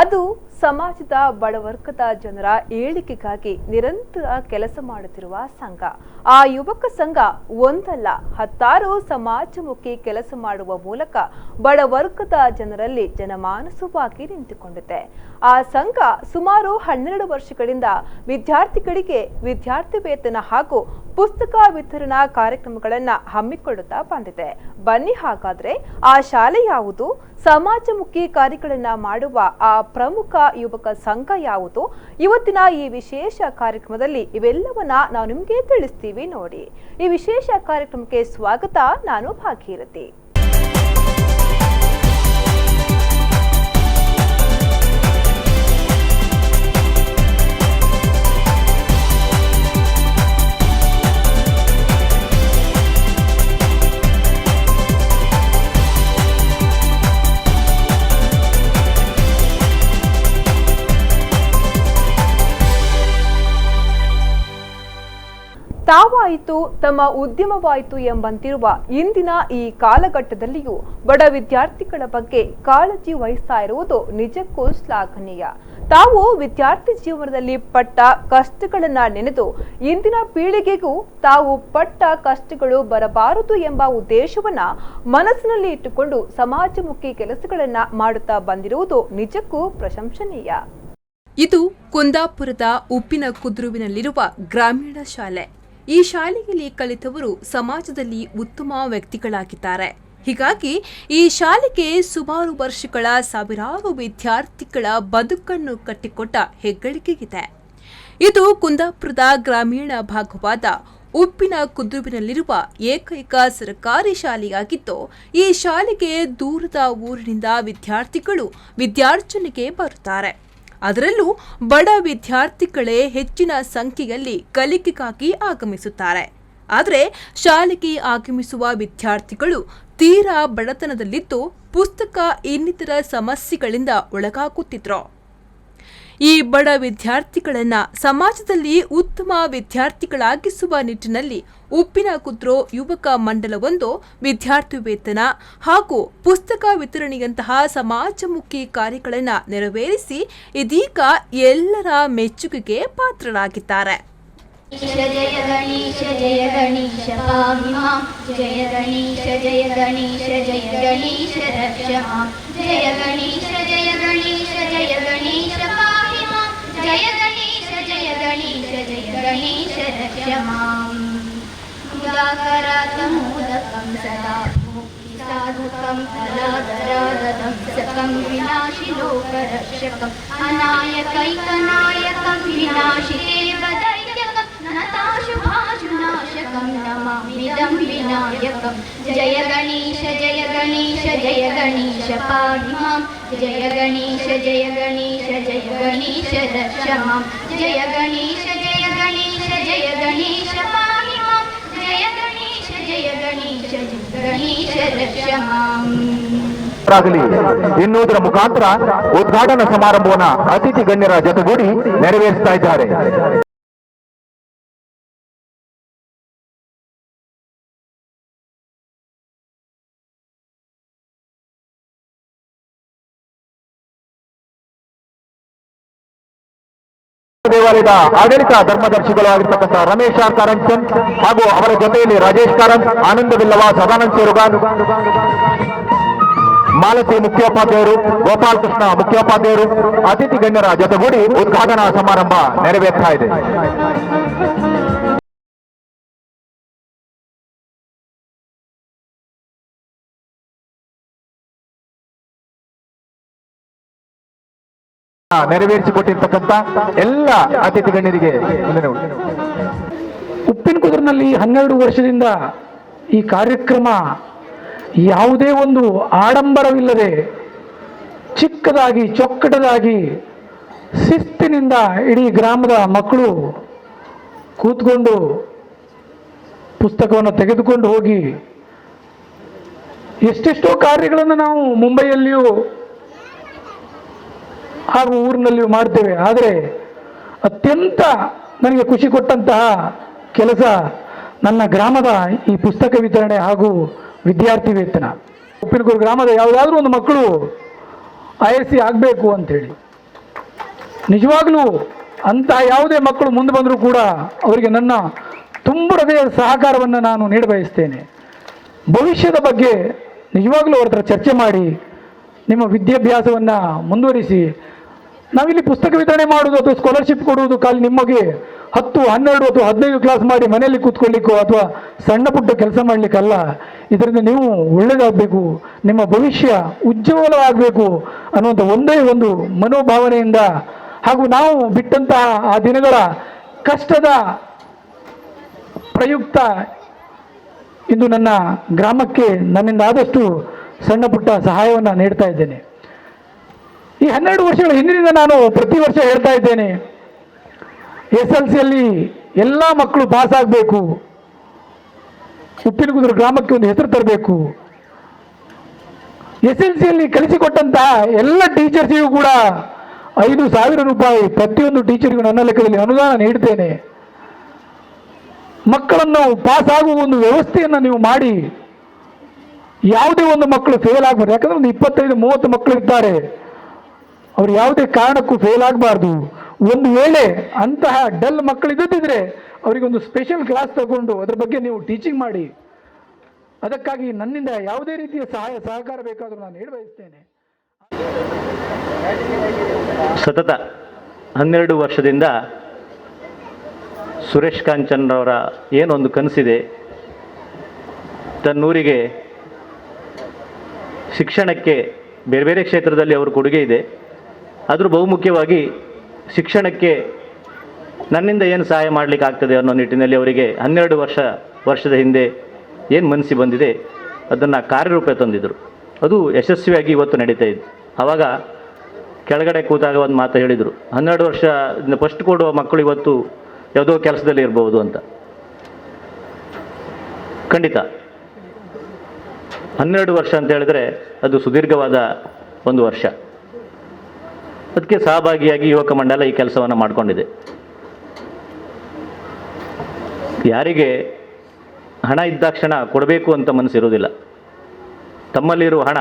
ಅದು ಸಮಾಜದ ಬಡವರ್ಗದ ಜನರ ಏಳಿಗೆಗಾಗಿ ನಿರಂತರ ಕೆಲಸ ಮಾಡುತ್ತಿರುವ ಸಂಘ. ಆ ಯುವಕ ಸಂಘ ಒಂದಲ್ಲ ಹತ್ತಾರು ಸಮಾಜಮುಖಿ ಕೆಲಸ ಮಾಡುವ ಮೂಲಕ ಬಡವರ್ಗದ ಜನರಲ್ಲಿ ಜನಮಾನಸವಾಗಿ ನಿಂತುಕೊಂಡಿದೆ. ಆ ಸಂಘ ಸುಮಾರು 12 ವರ್ಷಗಳಿಂದ ವಿದ್ಯಾರ್ಥಿಗಳಿಗೆ ವಿದ್ಯಾರ್ಥಿ ವೇತನ ಹಾಗೂ ಪುಸ್ತಕ ವಿತರಣಾ ಕಾರ್ಯಕ್ರಮಗಳನ್ನು ಹಮ್ಮಿಕೊಳ್ಳುತ್ತಾ ಬಂದಿದೆ. ಬನ್ನಿ ಹಾಗಾದ್ರೆ ಆ ಶಾಲೆ ಯಾವುದು, ಸಮಾಜಮುಖಿ ಕಾರ್ಯಗಳನ್ನು ಮಾಡುವ ಆ ಪ್ರಮುಖ ಯುವಕ ಸಂಘ ಯಾವುದು, ಇವತ್ತಿನ ಈ ವಿಶೇಷ ಕಾರ್ಯಕ್ರಮದಲ್ಲಿ ಇವೆಲ್ಲವನ್ನ ನಾವು ನಿಮಗೆ ತಿಳಿಸ್ತೀವಿ ನೋಡಿ. ಈ ವಿಶೇಷ ಕಾರ್ಯಕ್ರಮಕ್ಕೆ ಸ್ವಾಗತ. ನಾನು ಭಾಗೀರಥಿ. ತಾವಾಯಿತು ತಮ್ಮ ಉದ್ಯಮವಾಯಿತು ಎಂಬಂತಿರುವ ಇಂದಿನ ಈ ಕಾಲಘಟ್ಟದಲ್ಲಿಯೂ ಬಡ ವಿದ್ಯಾರ್ಥಿಗಳ ಬಗ್ಗೆ ಕಾಳಜಿ ವಹಿಸ್ತಾ ಇರುವುದು ನಿಜಕ್ಕೂ ಶ್ಲಾಘನೀಯ. ತಾವು ವಿದ್ಯಾರ್ಥಿ ಜೀವನದಲ್ಲಿ ಪಟ್ಟ ಕಷ್ಟಗಳನ್ನ ನೆನೆದು ಇಂದಿನ ಪೀಳಿಗೆಗೂ ತಾವು ಪಟ್ಟ ಕಷ್ಟಗಳು ಬರಬಾರದು ಎಂಬ ಉದ್ದೇಶವನ್ನ ಮನಸ್ಸಿನಲ್ಲಿ ಇಟ್ಟುಕೊಂಡು ಸಮಾಜಮುಖಿ ಕೆಲಸಗಳನ್ನ ಮಾಡುತ್ತಾ ಬಂದಿರುವುದು ನಿಜಕ್ಕೂ ಪ್ರಶಂಸನೀಯ. ಇದು ಕುಂದಾಪುರದ ಉಪ್ಪಿನಕುದ್ರುವಿನಲ್ಲಿರುವ ಗ್ರಾಮೀಣ ಶಾಲೆ. ಈ ಶಾಲೆಯಲ್ಲಿ ಕಲಿತವರು ಸಮಾಜದಲ್ಲಿ ಉತ್ತಮ ವ್ಯಕ್ತಿಗಳಾಗಿದ್ದಾರೆ. ಹೀಗಾಗಿ ಈ ಶಾಲೆಗೆ ಸುಮಾರು ವರ್ಷಗಳ ಸಾವಿರಾರು ವಿದ್ಯಾರ್ಥಿಗಳ ಬದುಕನ್ನು ಕಟ್ಟಿಕೊಟ್ಟ ಹೆಗ್ಗಳಿಕೆಯಿದೆ. ಇದು ಕುಂದಾಪುರದ ಗ್ರಾಮೀಣ ಭಾಗವಾದ ಉಪ್ಪಿನಕುದ್ರುವಿನಲ್ಲಿರುವ ಏಕೈಕ ಸರ್ಕಾರಿ ಶಾಲೆಯಾಗಿದ್ದು, ಈ ಶಾಲೆಗೆ ದೂರದ ಊರಿನಿಂದ ವಿದ್ಯಾರ್ಥಿಗಳು ವಿದ್ಯಾರ್ಜನೆಗೆ ಬರುತ್ತಾರೆ. ಅದರಲ್ಲೂ ಬಡ ವಿದ್ಯಾರ್ಥಿಗಳೇ ಹೆಚ್ಚಿನ ಸಂಖ್ಯೆಯಲ್ಲಿ ಕಲಿಕೆಗಾಗಿ ಆಗಮಿಸುತ್ತಾರೆ. ಆದರೆ ಶಾಲೆಗೆ ಆಗಮಿಸುವ ವಿದ್ಯಾರ್ಥಿಗಳು ತೀರಾ ಬಡತನದಲ್ಲಿದ್ದು ಪುಸ್ತಕ ಇನ್ನಿತರ ಸಮಸ್ಯೆಗಳಿಂದ ಒಳಗಾಗುತ್ತಿದ್ರು. ಈ ಬಡ ವಿದ್ಯಾರ್ಥಿಗಳನ್ನು ಸಮಾಜದಲ್ಲಿ ಉತ್ತಮ ವಿದ್ಯಾರ್ಥಿಗಳಾಗಿಸುವ ನಿಟ್ಟಿನಲ್ಲಿ ಉಪ್ಪಿನಕುದ್ರು ಯುವಕ ಮಂಡಲವೊಂದು ವಿದ್ಯಾರ್ಥಿ ವೇತನ ಹಾಗೂ ಪುಸ್ತಕ ವಿತರಣೆಯಂತಹ ಸಮಾಜಮುಖಿ ಕಾರ್ಯಗಳನ್ನು ನೆರವೇರಿಸಿ ಇದೀಗ ಎಲ್ಲರ ಮೆಚ್ಚುಗೆಗೆ ಪಾತ್ರರಾಗಿದ್ದಾರೆ. जय गणेश जय गणेश पाहि मां, जय गणेश जय गणेश जय गणेश रक्ष मां, जय गणेश जय गणेश जय गणेश पाहि मां, जय गणेश जय गणेश जय गणेश रक्ष मां. मुदाकरात् मोदकं सदा साधुकं कलाधराधरं सकं विनाशि लोकरक्षकम् अनायकैकनायकं विनाशिते वदैत्यकं नताशुभाशुनाशकं नमाम्यहं विनायकं. जय गणेश जय गणेश जय गणेश पाहि मां, जय गणेश जय गणेश जय गणेश रक्ष मां, जय गणेश जय गणेश जय गणेश पाहि मां, जय गणेश जय गणेश जय गणेश रक्ष मां. ಎನ್ನುವುದರ ಮುಖಾಂತರ ಉದ್ಘಾಟನಾ ಸಮಾರಂಭವನ್ನು ಅತಿಥಿ ಗಣ್ಯರ ಜೊತೆಗೂಡಿ ನೆರವೇರಿಸ್ತಾ ಇದ್ದಾರೆ. ದೇವಾಲಯದ ಆಡಳಿತ ಧರ್ಮದರ್ಶಿಗಳು ಆಗಿರ್ತಕ್ಕಂಥ ರಮೇಶ್ ಆರ್ ಕಾರಂಚನ್ ಹಾಗೂ ಅವರ ಜೊತೆಯಲ್ಲಿ ರಾಜೇಶ್ ಕಾರಂತ್, ಆನಂದ ಬಿಲ್ಲವ, ಸದಾನಂದ ಸೇರುಗಾನ್, ಮಾಲತಿ ಮುಖ್ಯೋಪಾಧ್ಯಾಯರು, ಗೋಪಾಲ್ ಕೃಷ್ಣ ಮುಖ್ಯೋಪಾಧ್ಯಾಯರು ಅತಿಥಿ ಗಣ್ಯರ ಜೊತೆಗೂಡಿ ಉದ್ಘಾಟನಾ ಸಮಾರಂಭ ನೆರವೇರ್ತಾ ಇದೆ. ನೆರವೇರಿಸಿಕೊಟ್ಟಿರ್ತಕ್ಕಂಥ ಎಲ್ಲ ಅತಿಥಿ ಗಣ್ಯರಿಗೆ ಉಪ್ಪಿನಕುದ್ರಿನಲ್ಲಿ 12 ವರ್ಷದಿಂದ ಈ ಕಾರ್ಯಕ್ರಮ ಯಾವುದೇ ಒಂದು ಆಡಂಬರವಿಲ್ಲದೆ ಚಿಕ್ಕದಾಗಿ ಚೊಕ್ಕಟದಾಗಿ ಶಿಸ್ತಿನಿಂದ ಇಡೀ ಗ್ರಾಮದ ಮಕ್ಕಳು ಕೂತ್ಕೊಂಡು ಪುಸ್ತಕವನ್ನು ತೆಗೆದುಕೊಂಡು ಹೋಗಿ ಎಷ್ಟೆಷ್ಟೋ ಕಾರ್ಯಗಳನ್ನು ನಾವು ಮುಂಬೈಯಲ್ಲಿಯೂ ಹಾಗೂ ಊರಿನಲ್ಲಿಯೂ ಮಾಡ್ತೇವೆ. ಆದರೆ ಅತ್ಯಂತ ನನಗೆ ಖುಷಿ ಕೊಟ್ಟಂತಹ ಕೆಲಸ ನನ್ನ ಗ್ರಾಮದ ಈ ಪುಸ್ತಕ ವಿತರಣೆ ಹಾಗೂ ವಿದ್ಯಾರ್ಥಿ ವೇತನ. ಉಪ್ಪಿನಕುದ್ರು ಗ್ರಾಮದ ಯಾವುದಾದ್ರೂ ಒಂದು ಮಕ್ಕಳು ISC ಆಗಬೇಕು ಅಂಥೇಳಿ ನಿಜವಾಗ್ಲೂ ಅಂತಹ ಯಾವುದೇ ಮಕ್ಕಳು ಮುಂದೆ ಬಂದರೂ ಕೂಡ ಅವರಿಗೆ ನನ್ನ ತುಂಬ ಹೃದಯದ ಸಹಕಾರವನ್ನು ನಾನು ನೀಡಬಯಸ್ತೇನೆ. ಭವಿಷ್ಯದ ಬಗ್ಗೆ ನಿಜವಾಗ್ಲೂ ಅವ್ರ ಹತ್ರ ಚರ್ಚೆ ಮಾಡಿ ನಿಮ್ಮ ವಿದ್ಯಾಭ್ಯಾಸವನ್ನು ಮುಂದುವರಿಸಿ. ನಾವಿಲ್ಲಿ ಪುಸ್ತಕ ವಿತರಣೆ ಮಾಡೋದು ಅಥವಾ ಸ್ಕಾಲರ್ಶಿಪ್ ಕೊಡುವುದು ಖಾಲಿ ನಿಮಗೆ 10, 12 ಅಥವಾ 15 ಕ್ಲಾಸ್ ಮಾಡಿ ಮನೆಯಲ್ಲಿ ಕೂತ್ಕೊಳ್ಳಿಕ್ಕೋ ಅಥವಾ ಸಣ್ಣ ಪುಟ್ಟ ಕೆಲಸ ಮಾಡಲಿಕ್ಕಲ್ಲ. ಇದರಿಂದ ನೀವು ಒಳ್ಳೆಯದಾಗಬೇಕು, ನಿಮ್ಮ ಭವಿಷ್ಯ ಉಜ್ವಲವಾಗಬೇಕು ಅನ್ನುವಂಥ ಒಂದೇ ಒಂದು ಮನೋಭಾವನೆಯಿಂದ ಹಾಗೂ ನಾವು ಬಿಟ್ಟಂತಹ ಆ ದಿನಗಳ ಕಷ್ಟದ ಪ್ರಯುಕ್ತ ಇಂದು ನನ್ನ ಗ್ರಾಮಕ್ಕೆ ನನ್ನಿಂದ ಆದಷ್ಟು ಸಣ್ಣ ಪುಟ್ಟ ಸಹಾಯವನ್ನು ನೀಡ್ತಾ ಇದ್ದೇನೆ. ಈ 12 ವರ್ಷಗಳ ಹಿಂದಿನಿಂದ ನಾನು ಪ್ರತಿ ವರ್ಷ ಹೇಳ್ತಾ ಇದ್ದೇನೆ, SLCಯಲ್ಲಿ ಎಲ್ಲ ಮಕ್ಕಳು ಪಾಸ್ ಆಗಬೇಕು, ಉಪ್ಪಿನಕುದುರು ಗ್ರಾಮಕ್ಕೆ ಒಂದು ಹೆಸರು ತರಬೇಕು. SLCಯಲ್ಲಿ ಕಲಿಸಿಕೊಟ್ಟಂತಹ ಎಲ್ಲ ಟೀಚರ್ಸಿಗೂ ಕೂಡ 5,000 ರೂಪಾಯಿ ಪ್ರತಿಯೊಂದು ಟೀಚರ್ಗೂ ನನ್ನ ಲೆಕ್ಕದಲ್ಲಿ ಅನುದಾನ ನೀಡ್ತೇನೆ. ಮಕ್ಕಳನ್ನು ಪಾಸ್ ಆಗುವ ಒಂದು ವ್ಯವಸ್ಥೆಯನ್ನು ನೀವು ಮಾಡಿ. ಯಾವುದೇ ಒಂದು ಮಕ್ಕಳು ಫೇಲ್ ಆಗಬಾರ್ದು. ಯಾಕಂದ್ರೆ ಒಂದು 25-30 ಮಕ್ಕಳು ಇದ್ದಾರೆ, ಅವ್ರು ಯಾವುದೇ ಕಾರಣಕ್ಕೂ ಫೇಲ್ ಆಗಬಾರ್ದು. ಒಂದು ವೇಳೆ ಅಂತಹ ಡಲ್ ಮಕ್ಕಳು ಇದ್ದಿದ್ರೆ ಅವರಿಗೊಂದು ಸ್ಪೆಷಲ್ ಕ್ಲಾಸ್ ತಗೊಂಡು ಅದರ ಬಗ್ಗೆ ನೀವು ಟೀಚಿಂಗ್ ಮಾಡಿ. ಅದಕ್ಕಾಗಿ ನನ್ನಿಂದ ಯಾವುದೇ ರೀತಿಯ ಸಹಕಾರ ಬೇಕಾದರೂ ನಾನು ನೀಡಬಯಸ್ತೇನೆ. ಸತತ 12 ವರ್ಷದಿಂದ ಸುರೇಶ್ ಕಾಂಚನ್ರವರ ಏನೊಂದು ಕನಸಿದೆ, ತನ್ನೂರಿಗೆ ಶಿಕ್ಷಣಕ್ಕೆ ಬೇರೆ ಬೇರೆ ಕ್ಷೇತ್ರದಲ್ಲಿ ಅವರ ಕೊಡುಗೆ ಇದೆ. ಆದರೂ ಬಹುಮುಖ್ಯವಾಗಿ ಶಿಕ್ಷಣಕ್ಕೆ ನನ್ನಿಂದ ಏನು ಸಹಾಯ ಮಾಡಲಿಕ್ಕೆ ಆಗ್ತದೆ ಅನ್ನೋ ನಿಟ್ಟಿನಲ್ಲಿ ಅವರಿಗೆ 12 ವರ್ಷದ ಹಿಂದೆ ಏನು ಮನಸ್ಸಿ ಬಂದಿದೆ ಅದನ್ನು ಕಾರ್ಯರೂಪ ತಂದಿದ್ದರು. ಅದು ಯಶಸ್ವಿಯಾಗಿ ಇವತ್ತು ನಡೀತಾ ಇದೆ. ಆವಾಗ ಕೆಳಗಡೆ ಕೂತಾಗ ಒಂದು ಮಾತು ಹೇಳಿದರು, 12 ವರ್ಷದಿಂದ ಫಸ್ಟ್ ಕೊಡುವ ಮಕ್ಕಳು ಇವತ್ತು ಯಾವುದೋ ಕೆಲಸದಲ್ಲಿ ಇರ್ಬೋದು ಅಂತ. ಖಂಡಿತ 12 ವರ್ಷ ಅಂತ ಹೇಳಿದ್ರೆ ಅದು ಸುದೀರ್ಘವಾದ ಒಂದು ವರ್ಷ. ಅದಕ್ಕೆ ಸಹಭಾಗಿಯಾಗಿ ಯುವಕ ಮಂಡಲ ಈ ಕೆಲಸವನ್ನು ಮಾಡಿಕೊಂಡಿದೆ. ಯಾರಿಗೆ ಹಣ ಇದ್ದಾಕ್ಷಣ ಕೊಡಬೇಕು ಅಂತ ಮನಸ್ಸಿರುವುದಿಲ್ಲ, ತಮ್ಮಲ್ಲಿರುವ ಹಣ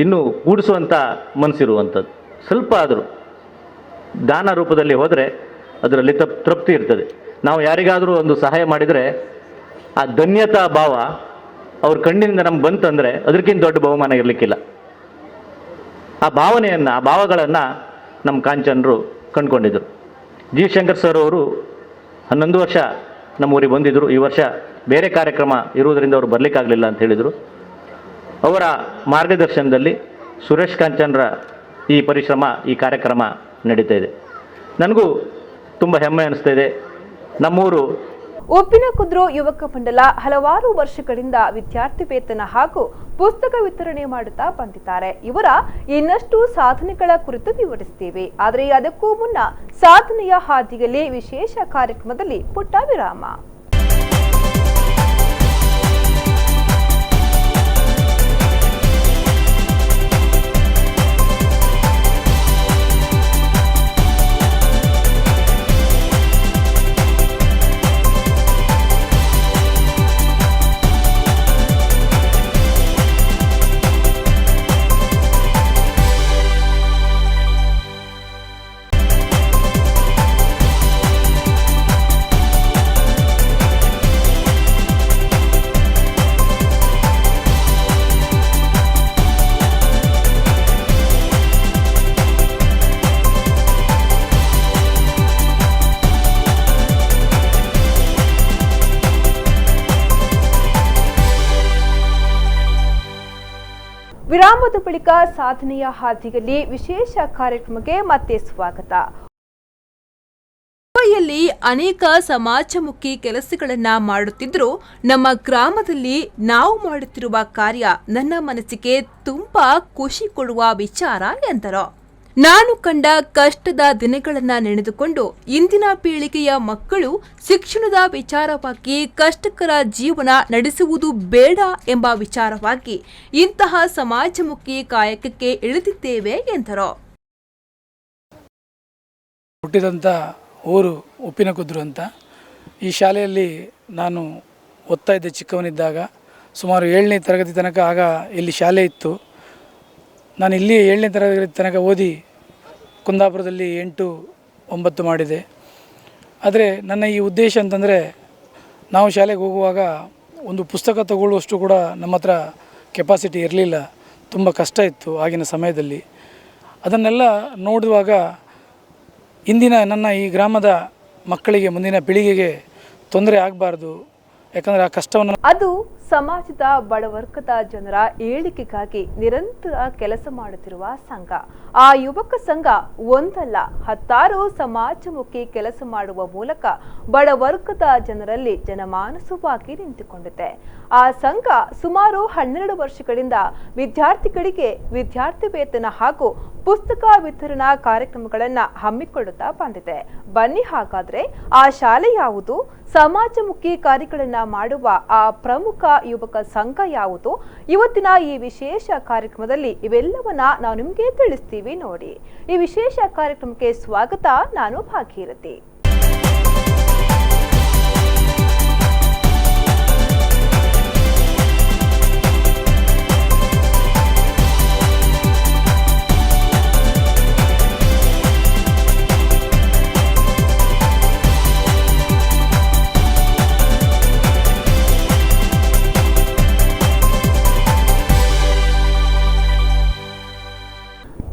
ಇನ್ನೂ ಕೂಡಿಸುವಂಥ ಮನಸ್ಸಿರುವಂಥದ್ದು. ಸ್ವಲ್ಪ ಆದರೂ ದಾನ ರೂಪದಲ್ಲಿ ಹೋದರೆ ಅದರಲ್ಲಿ ತೃಪ್ತಿ ಇರ್ತದೆ. ನಾವು ಯಾರಿಗಾದರೂ ಒಂದು ಸಹಾಯ ಮಾಡಿದರೆ ಆ ಧನ್ಯತಾ ಭಾವ ಅವ್ರ ಕಣ್ಣಿನಿಂದ ನಮ್ಗೆ ಬಂತಂದರೆ ಅದಕ್ಕಿಂತ ದೊಡ್ಡ ಬಹುಮಾನ ಇರಲಿಕ್ಕಿಲ್ಲ. ಆ ಭಾವನೆಯನ್ನು, ಆ ಭಾವಗಳನ್ನು ನಮ್ಮ ಕಾಂಚನರು ಕಂಡುಕೊಂಡಿದ್ದರು. ಜಿ ಶಂಕರ್ ಸರ್ ಅವರು 11 ವರ್ಷ ನಮ್ಮ ಊರಿಗೆ ಬಂದಿದ್ದರು. ಈ ವರ್ಷ ಬೇರೆ ಕಾರ್ಯಕ್ರಮ ಇರುವುದರಿಂದ ಅವರು ಬರಲಿಕ್ಕಾಗಲಿಲ್ಲ ಅಂತ ಹೇಳಿದರು. ಅವರ ಮಾರ್ಗದರ್ಶನದಲ್ಲಿ ಸುರೇಶ್ ಕಾಂಚನ್ರ ಈ ಪರಿಶ್ರಮ, ಈ ಕಾರ್ಯಕ್ರಮ ನಡೀತಾ ಇದೆ. ನನಗೂ ತುಂಬ ಹೆಮ್ಮೆ ಅನಿಸ್ತಾ ಇದೆ. ನಮ್ಮೂರು ಉಪ್ಪಿನಕುದುರು ಯುವಕ ಮಂಡಲ ಹಲವಾರು ವರ್ಷಗಳಿಂದ ವಿದ್ಯಾರ್ಥಿ ವೇತನ ಹಾಗೂ ಪುಸ್ತಕ ವಿತರಣೆ ಮಾಡುತ್ತಾ ಬಂದಿದ್ದಾರೆ. ಇವರ ಇನ್ನಷ್ಟು ಸಾಧನೆಗಳ ಕುರಿತು ವಿವರಿಸುತ್ತೇವೆ. ಆದರೆ ಅದಕ್ಕೂ ಮುನ್ನ ಸಾಧನೆಯ ಹಾದಿಯಲ್ಲಿ ವಿಶೇಷ ಕಾರ್ಯಕ್ರಮದಲ್ಲಿ ಪುಟ್ಟ ವಿರಾಮ. ವಿರಾಮದ ಬಳಿಕ ಸಾಧನೆಯ ಹಾದಿಯಲ್ಲಿ ವಿಶೇಷ ಕಾರ್ಯಕ್ರಮಕ್ಕೆ ಮತ್ತೆ ಸ್ವಾಗತ. ಮುಂಬೈಯಲ್ಲಿ ಅನೇಕ ಸಮಾಜಮುಖಿ ಕೆಲಸಗಳನ್ನ ಮಾಡುತ್ತಿದ್ದರೂ ನಮ್ಮ ಗ್ರಾಮದಲ್ಲಿ ನಾವು ಮಾಡುತ್ತಿರುವ ಕಾರ್ಯ ನನ್ನ ಮನಸ್ಸಿಗೆ ತುಂಬಾ ಖುಷಿ ಕೊಡುವ ವಿಚಾರ ಎಂದರು. ನಾನು ಕಂಡ ಕಷ್ಟದ ದಿನಗಳನ್ನ ನೆನೆದುಕೊಂಡು ಇಂದಿನ ಪೀಳಿಗೆಯ ಮಕ್ಕಳು ಶಿಕ್ಷಣದ ವಿಚಾರವಾಗಿ ಕಷ್ಟಕರ ಜೀವನ ನಡೆಸುವುದು ಬೇಡ ಎಂಬ ವಿಚಾರವಾಗಿ ಇಂತಹ ಸಮಾಜಮುಖಿ ಕಾಯಕಕ್ಕೆ ಇಳಿದಿದ್ದೇವೆ ಎಂದರು. ಹುಟ್ಟಿದಂಥ ಊರು ಉಪ್ಪಿನಕುದುರು ಅಂತ. ಈ ಶಾಲೆಯಲ್ಲಿ ನಾನು ಓದ್ತಾ ಇದ್ದೆ ಚಿಕ್ಕವನಿದ್ದಾಗ. ಸುಮಾರು 7ನೇ ತರಗತಿ ತನಕ ಆಗ ಇಲ್ಲಿ ಶಾಲೆ ಇತ್ತು. ನಾನು ಇಲ್ಲಿ 7ನೇ ತರಗತಿ ತನಕ ಓದಿ ಕುಂದಾಪುರದಲ್ಲಿ 8-9 ಮಾಡಿದೆ. ಆದರೆ ನನ್ನ ಈ ಉದ್ದೇಶ ಅಂತಂದರೆ, ನಾವು ಶಾಲೆಗೆ ಹೋಗುವಾಗ ಒಂದು ಪುಸ್ತಕ ತಗೊಳ್ಳುವಷ್ಟು ಕೂಡ ನಮ್ಮ ಹತ್ರ ಕೆಪಾಸಿಟಿ ಇರಲಿಲ್ಲ. ತುಂಬ ಕಷ್ಟ ಇತ್ತು ಆಗಿನ ಸಮಯದಲ್ಲಿ. ಅದನ್ನೆಲ್ಲ ನೋಡುವಾಗ ಇಂದಿನ ನನ್ನ ಈ ಗ್ರಾಮದ ಮಕ್ಕಳಿಗೆ, ಮುಂದಿನ ಪೀಳಿಗೆಗೆ ತೊಂದರೆ ಆಗಬಾರ್ದು. ಯಾಕಂದರೆ ಆ ಕಷ್ಟವನ್ನು ಅದು ಸಮಾಜದ ಬಡವರ್ಗದ ಜನರ ಏಳಿಗೆಗಾಗಿ ನಿರಂತರ ಕೆಲಸ ಮಾಡುತ್ತಿರುವ ಸಂಘ. ಆ ಯುವಕ ಸಂಘ ಒಂದಲ್ಲ 10 ಸಮಾಜಮುಖಿ ಕೆಲಸ ಮಾಡುವ ಮೂಲಕ ಬಡವರ್ಗದ ಜನರಲ್ಲಿ ಜನಮಾನಸವಾಗಿ ನಿಂತುಕೊಂಡಿದೆ. ಆ ಸಂಘ ಸುಮಾರು 12 ವರ್ಷಗಳಿಂದ ವಿದ್ಯಾರ್ಥಿಗಳಿಗೆ ವಿದ್ಯಾರ್ಥಿ ವೇತನ ಹಾಗೂ ಪುಸ್ತಕ ವಿತರಣಾ ಕಾರ್ಯಕ್ರಮಗಳನ್ನು ಹಮ್ಮಿಕೊಳ್ಳುತ್ತಾ ಬಂದಿದೆ. ಬನ್ನಿ ಹಾಗಾದ್ರೆ ಆ ಶಾಲೆ ಯಾವುದು, ಸಮಾಜಮುಖಿ ಕಾರ್ಯಗಳನ್ನು ಮಾಡುವ ಆ ಪ್ರಮುಖ ಯುವಕ ಸಂಘ ಯಾವುದು, ಇವತ್ತಿನ ಈ ವಿಶೇಷ ಕಾರ್ಯಕ್ರಮದಲ್ಲಿ ಇವೆಲ್ಲವನ್ನ ನಾವು ನಿಮಗೆ ತಿಳಿಸ್ತೀವಿ ನೋಡಿ. ಈ ವಿಶೇಷ ಕಾರ್ಯಕ್ರಮಕ್ಕೆ ಸ್ವಾಗತ. ನಾನು ಭಾಗೀರಥಿ.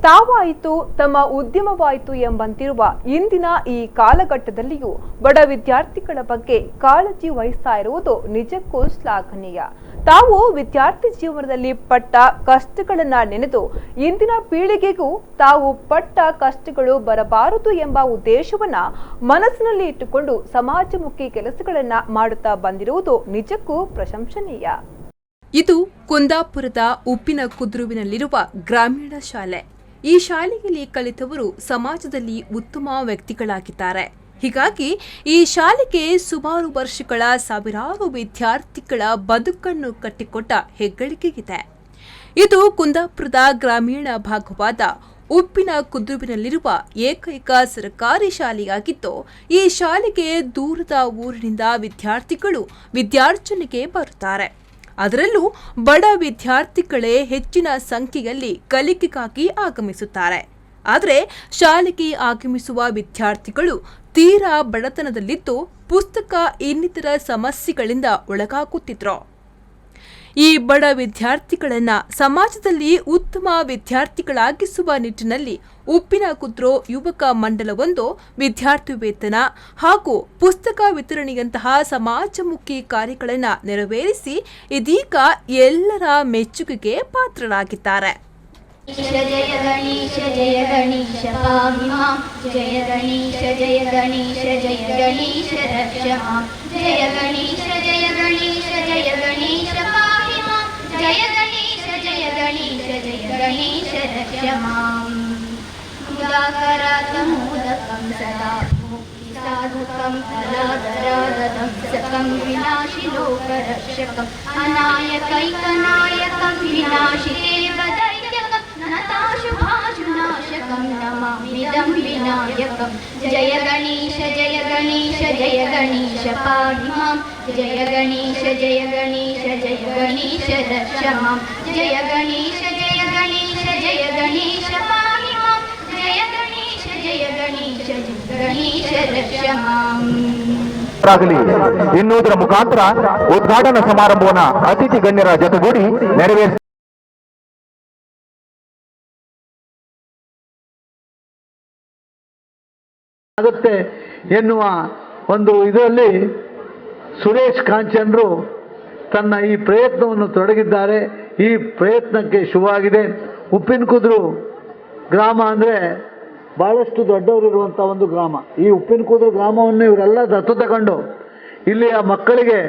ತಾವಾಯಿತು ತಮ್ಮ ಉದ್ಯಮವಾಯಿತು ಎಂಬಂತಿರುವ ಇಂದಿನ ಈ ಕಾಲಘಟ್ಟದಲ್ಲಿಯೂ ಬಡ ವಿದ್ಯಾರ್ಥಿಗಳ ಬಗ್ಗೆ ಕಾಳಜಿ ವಹಿಸ್ತಾ ಇರುವುದು ನಿಜಕ್ಕೂ ಶ್ಲಾಘನೀಯ. ತಾವು ವಿದ್ಯಾರ್ಥಿ ಜೀವನದಲ್ಲಿ ಪಟ್ಟ ಕಷ್ಟಗಳನ್ನ ನೆನೆದು ಇಂದಿನ ಪೀಳಿಗೆಗೂ ತಾವು ಪಟ್ಟ ಕಷ್ಟಗಳು ಬರಬಾರದು ಎಂಬ ಉದ್ದೇಶವನ್ನ ಮನಸ್ಸಿನಲ್ಲಿ ಇಟ್ಟುಕೊಂಡು ಸಮಾಜಮುಖಿ ಕೆಲಸಗಳನ್ನ ಮಾಡುತ್ತಾ ಬಂದಿರುವುದು ನಿಜಕ್ಕೂ ಪ್ರಶಂಸನೀಯ. ಇದು ಕುಂದಾಪುರದ ಉಪ್ಪಿನಕುದ್ರುವಿನಲ್ಲಿರುವ ಗ್ರಾಮೀಣ ಶಾಲೆ. ಈ ಶಾಲೆಯಲ್ಲಿ ಕಲಿತವರು ಸಮಾಜದಲ್ಲಿ ಉತ್ತಮ ವ್ಯಕ್ತಿಗಳಾಗಿದ್ದಾರೆ. ಹೀಗಾಗಿ ಈ ಶಾಲೆಗೆ ಸುಮಾರು ವರ್ಷಗಳ ಸಾವಿರಾರು ವಿದ್ಯಾರ್ಥಿಗಳ ಬದುಕನ್ನು ಕಟ್ಟಿಕೊಟ್ಟ ಹೆಗ್ಗಳಿಕೆಯಿದೆ. ಇದು ಕುಂದಾಪುರದ ಗ್ರಾಮೀಣ ಭಾಗವಾದ ಉಪ್ಪಿನಕುದ್ರುವಿನಲ್ಲಿರುವ ಏಕೈಕ ಸರ್ಕಾರಿ ಶಾಲೆಯಾಗಿದ್ದು, ಈ ಶಾಲೆಗೆ ದೂರದ ಊರಿನಿಂದ ವಿದ್ಯಾರ್ಥಿಗಳು ವಿದ್ಯಾರ್ಜನೆಗೆ ಬರುತ್ತಾರೆ. ಅದರಲ್ಲೂ ಬಡ ವಿದ್ಯಾರ್ಥಿಗಳೇ ಹೆಚ್ಚಿನ ಸಂಖ್ಯೆಯಲ್ಲಿ ಕಲಿಕೆಗಾಗಿ ಆಗಮಿಸುತ್ತಾರೆ. ಆದರೆ ಶಾಲೆಗೆ ಆಗಮಿಸುವ ವಿದ್ಯಾರ್ಥಿಗಳು ತೀರಾ ಬಡತನದಲ್ಲಿದ್ದು ಪುಸ್ತಕ ಇನ್ನಿತರ ಸಮಸ್ಯೆಗಳಿಂದ ಒಳಗಾಗುತ್ತಿದ್ರು. ಈ ಬಡ ವಿದ್ಯಾರ್ಥಿಗಳನ್ನ ಸಮಾಜದಲ್ಲಿ ಉತ್ತಮ ವಿದ್ಯಾರ್ಥಿಗಳಾಗಿಸುವ ನಿಟ್ಟಿನಲ್ಲಿ ಉಪ್ಪಿನಕುದ್ರು ಯುವಕ ಮಂಡಲವೊಂದು ವಿದ್ಯಾರ್ಥಿ ವೇತನ ಹಾಗೂ ಪುಸ್ತಕ ವಿತರಣೆಯಂತಹ ಸಮಾಜಮುಖಿ ಕಾರ್ಯಗಳನ್ನು ನೆರವೇರಿಸಿ ಇದೀಗ ಎಲ್ಲರ ಮೆಚ್ಚುಗೆಗೆ ಪಾತ್ರರಾಗಿದ್ದಾರೆ. जय गणेश पाहि मां, जय गणेश रक्ष मां, जय गणेश पाहि मां, जय गणेश रक्ष मां. मुदाकरात्मोदकं सदा साधुकं फलादरादं सकं विनाशिलोकरक्षकम् अनायकैकनायकं विनाशिदेवदैत्यकं नताशुभाशुनाशकं नमामिदं विनायकं. जय गणेश पाहि मां, जय गणेश रक्ष मां, जय गणेश पाहि मां, जय गणेश रक्ष मां. ಎನ್ನುವುದರ ಮುಖಾಂತರ ಉದ್ಘಾಟನಾ ಸಮಾರಂಭವನ್ನು ಅತಿಥಿ ಗಣ್ಯರ ಜೊತೆಗೂಡಿ ನೆರವೇರಿಸಿ ಆಗುತ್ತೆ ಎನ್ನುವ ಒಂದು ಇದರಲ್ಲಿ ಸುರೇಶ್ ಕಾಂಚನ್ರು ತನ್ನ ಈ ಪ್ರಯತ್ನವನ್ನು ತೊಡಗಿದ್ದಾರೆ. ಈ ಪ್ರಯತ್ನಕ್ಕೆ ಶುಭವಾಗಿದೆ. ಉಪ್ಪಿನಕುದ್ರು ಗ್ರಾಮ ಅಂದರೆ ಭಾಳಷ್ಟು ದೊಡ್ಡವರಿರುವಂಥ ಒಂದು ಗ್ರಾಮ. ಈ ಉಪ್ಪಿನಕುದ್ರು ಗ್ರಾಮವನ್ನು ಇವರೆಲ್ಲ ದತ್ತು ತಗೊಂಡು ಇಲ್ಲಿಯ ಮಕ್ಕಳಿಗೆ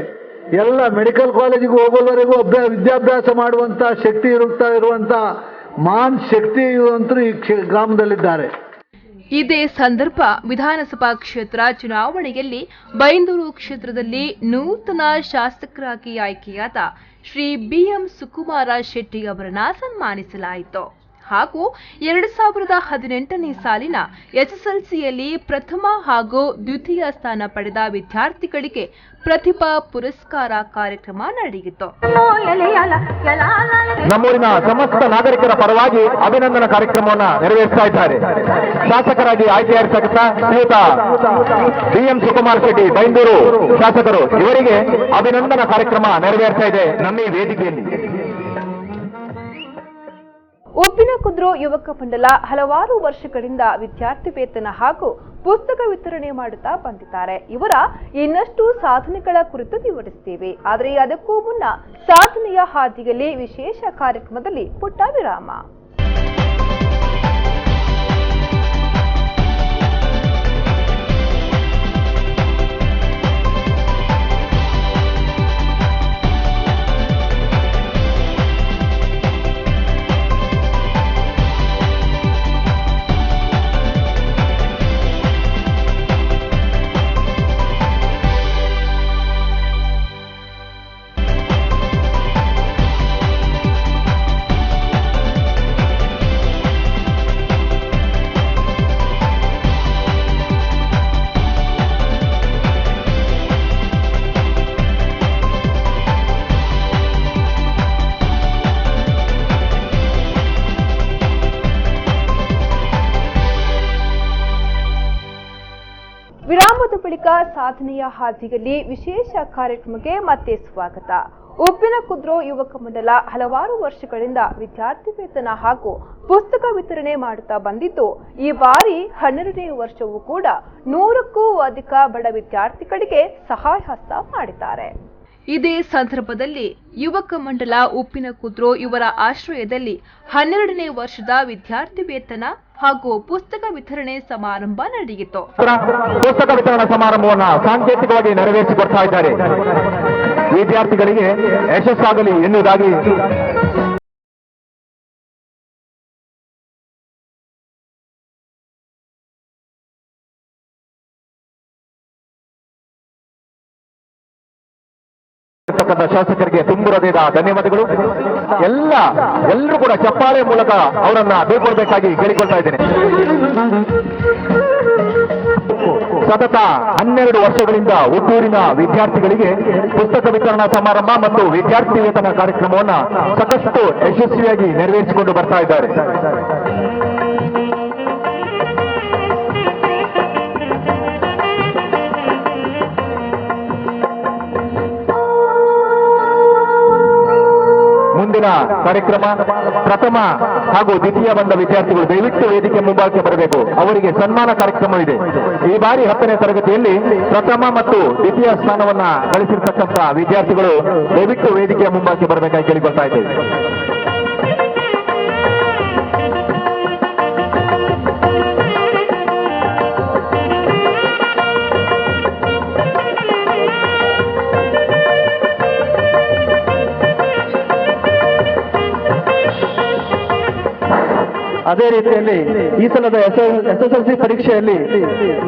ಎಲ್ಲ ಮೆಡಿಕಲ್ ಕಾಲೇಜಿಗೆ ಹೋಗೋವರೆಗೂ ವಿದ್ಯಾಭ್ಯಾಸ ಮಾಡುವಂಥ ಶಕ್ತಿ ಇರುವಂಥ ಮಹಾನ್ ಶಕ್ತಿ ಇರುವಂತರು ಈ ಗ್ರಾಮದಲ್ಲಿದ್ದಾರೆ. ಇದೇ ಸಂದರ್ಭ ವಿಧಾನಸಭಾ ಕ್ಷೇತ್ರ ಚುನಾವಣೆಯಲ್ಲಿ ಬೈಂದೂರು ಕ್ಷೇತ್ರದಲ್ಲಿ ನೂತನ ಶಾಸಕರಾಗಿ ಆಯ್ಕೆಯಾದ ಶ್ರೀ BM ಸುಕುಮಾರ ಶೆಟ್ಟಿ ಅವರನ್ನ ಸನ್ಮಾನಿಸಲಾಯಿತು. ಹಾಗೂ 2018ನೇ ಸಾಲಿನ ಎಸ್ಎಸ್ಎಲ್ಸಿಯಲ್ಲಿ ಪ್ರಥಮ ಹಾಗೂ ದ್ವಿತೀಯ ಸ್ಥಾನ ಪಡೆದ ವಿದ್ಯಾರ್ಥಿಗಳಿಗೆ ಪ್ರತಿಭಾ ಪುರಸ್ಕಾರ ಕಾರ್ಯಕ್ರಮ ನಡೆಯಿತು. ನಮ್ಮೂರಿನ ಸಮಸ್ತ ನಾಗರಿಕರ ಪರವಾಗಿ ಅಭಿನಂದನಾ ಕಾರ್ಯಕ್ರಮವನ್ನು ನೆರವೇರಿಸ್ತಾ ಇದ್ದಾರೆ. ಶಾಸಕರಾಗಿ ಆಯ್ಕೆಯಾಗಿರ್ತಕ್ಕಂಥ ಶ್ರೀಯುತ BM ಸುಕುಮಾರ್ ಶೆಟ್ಟಿ ಬೈಂದೂರು ಶಾಸಕರು ಇವರಿಗೆ ಅಭಿನಂದನಾ ಕಾರ್ಯಕ್ರಮ ನೆರವೇರ್ತಾ ಇದೆ ನಮ್ಮ ಈ ವೇದಿಕೆಯಲ್ಲಿ. ಉಪ್ಪಿನಕುದ್ರು ಯುವಕ ಮಂಡಲ ಹಲವಾರು ವರ್ಷಗಳಿಂದ ವಿದ್ಯಾರ್ಥಿ ವೇತನ ಹಾಗೂ ಪುಸ್ತಕ ವಿತರಣೆ ಮಾಡುತ್ತಾ ಬಂದಿದ್ದಾರೆ. ಇವರ ಇನ್ನಷ್ಟು ಸಾಧನೆಗಳ ಕುರಿತು ವಿವರಿಸುತ್ತೇವೆ. ಆದರೆ ಅದಕ್ಕೂ ಮುನ್ನ ಸಾಧನೆಯ ಹಾದಿಯಲ್ಲಿ ವಿಶೇಷ ಕಾರ್ಯಕ್ರಮದಲ್ಲಿ ಪುಟ್ಟ ವಿರಾಮ. ವಿರಾಮದ ಬಳಿಕ ಸಾಧನೆಯ ಹಾದಿಯಲ್ಲಿ ವಿಶೇಷ ಕಾರ್ಯಕ್ರಮಕ್ಕೆ ಮತ್ತೆ ಸ್ವಾಗತ. ಉಪ್ಪಿನಕುದ್ರು ಯುವಕ ಮಂಡಲ ಹಲವಾರು ವರ್ಷಗಳಿಂದ ವಿದ್ಯಾರ್ಥಿ ವೇತನ ಹಾಗೂ ಪುಸ್ತಕ ವಿತರಣೆ ಮಾಡುತ್ತಾ ಬಂದಿದ್ದು, ಈ ಬಾರಿ 12ನೇ ವರ್ಷವೂ ಕೂಡ 100ಕ್ಕೂ ಅಧಿಕ ಬಡ ವಿದ್ಯಾರ್ಥಿಗಳಿಗೆ ಸಹಾಯ ಹಸ್ತ ಮಾಡಿದ್ದಾರೆ. ಇದೇ ಸಂದರ್ಭದಲ್ಲಿ ಯುವಕ ಮಂಡಲ ಉಪ್ಪಿನಕುದ್ರು ಇವರ ಆಶ್ರಯದಲ್ಲಿ 12ನೇ ವರ್ಷದ ವಿದ್ಯಾರ್ಥಿ ವೇತನ ಹಾಗೂ ಪುಸ್ತಕ ವಿತರಣೆ ಸಮಾರಂಭ ನಡೆಯಿತು. ಪುಸ್ತಕ ವಿತರಣಾ ಸಮಾರಂಭವನ್ನು ಸಾಂಕೇತಿಕವಾಗಿ ನೆರವೇರಿಸಿಕೊಡ್ತಾ ಇದ್ದಾರೆ. ವಿದ್ಯಾರ್ಥಿಗಳಿಗೆ ಯಶಸ್ಸಾಗಲಿ ಎನ್ನುವುದಾಗಿ ಶಾಸಕರಿಗೆ ತುಂಬು ಹೃದಯದ ಧನ್ಯವಾದಗಳು. ಎಲ್ಲರೂ ಕೂಡ ಚಪ್ಪಾಳೆ ಮೂಲಕ ಅವರನ್ನ ಬೀಳ್ಕೊಳ್ಬೇಕಾಗಿ ಕೇಳಿಕೊಳ್ತಾ ಇದ್ದೇನೆ. ಸತತ 12 ವರ್ಷಗಳಿಂದ ಹುಟ್ಟೂರಿನ ವಿದ್ಯಾರ್ಥಿಗಳಿಗೆ ಪುಸ್ತಕ ವಿತರಣಾ ಸಮಾರಂಭ ಮತ್ತು ವಿದ್ಯಾರ್ಥಿ ವೇತನ ಕಾರ್ಯಕ್ರಮವನ್ನು ಸಾಕಷ್ಟು ಯಶಸ್ವಿಯಾಗಿ ನೆರವೇರಿಸಿಕೊಂಡು ಬರ್ತಾ ಇದ್ದಾರೆ. ಮುಂದಿನ ಕಾರ್ಯಕ್ರಮ ಪ್ರಥಮ ಹಾಗೂ ದ್ವಿತೀಯ ಬಂದ ವಿದ್ಯಾರ್ಥಿಗಳು ದಯವಿಟ್ಟು ವೇದಿಕೆ ಮುಂಭಾಗಕ್ಕೆ ಬರಬೇಕು. ಅವರಿಗೆ ಸನ್ಮಾನ ಕಾರ್ಯಕ್ರಮವಿದೆ. ಈ ಬಾರಿ 10ನೇ ತರಗತಿಯಲ್ಲಿ ಪ್ರಥಮ ಮತ್ತು ದ್ವಿತೀಯ ಸ್ಥಾನವನ್ನ ಗಳಿಸಿರ್ತಕ್ಕಂಥ ವಿದ್ಯಾರ್ಥಿಗಳು ದಯವಿಟ್ಟು ವೇದಿಕೆಯ ಮುಂಭಾಗಕ್ಕೆ ಬರಬೇಕಾಗಿ ಕೇಳಿಕೊಳ್ತಾ ಇದ್ದೇವೆ. ಅದೇ ರೀತಿಯಲ್ಲಿ ಈ ಸಲದ SSLC ಪರೀಕ್ಷೆಯಲ್ಲಿ